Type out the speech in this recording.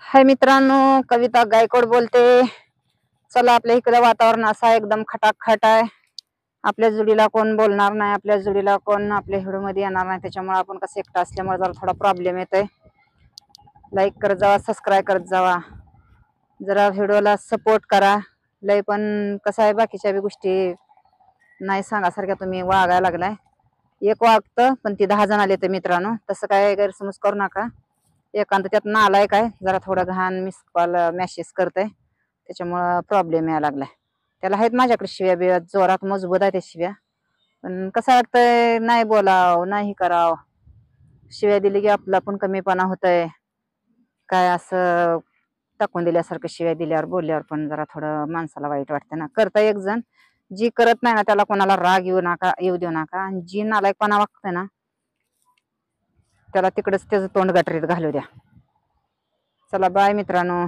हाय मित्रांनो, कविता गायकवाड बोलते। चला, आपल्या इकडे वातावरण असं एकदम खटाखट आहे। आपल्या जुडीला कोण बोलणार नाही, आपल्या जुडीला कोण आपल्या व्हिडिओ मध्ये येणार नाही, त्याच्यामुळे आपण कसं एकटा असल्यामुळे जरा थोडा प्रॉब्लेम येतोय। लाईक करत जावा, सबस्क्राईब करत जावा, जरा व्हिडिओला सपोर्ट करा। लय पण कसं आहे, बाकीच्या बी गोष्टी नाही सांगासारख्या तुम्ही वागायला लागलाय। एक वागतं पण ती 10 जण आले तर मित्रांनो, तसं काय गैरसमज करू नका। एकांत त्यात नालाय काय जरा थोडं घाण मिस कॉल मेसेज करतय, त्याच्यामुळं प्रॉब्लेम यायला लागलाय। त्याला आहेत माझ्याकडे शिव्या बिव्या जोरात मजबूत आहे त्या शिव्या, पण कसं वाटतंय नाही बोलाव नाही कराव। शिव्या दिली की आपला पण कमीपणा होतय, काय असं टाकून दिल्यासारखं शिव्या दिल्यावर बोलल्यावर पण जरा थोडं माणसाला वाईट वाटतं ना। करता एक जण, जी करत नाही ना त्याला कोणाला राग येऊ देऊ नका, आणि जी नालायकपणा वागते ना त्याला तिकडेच त्याचं तोंड गटरीत घालू द्या। चला बाय मित्रांनो।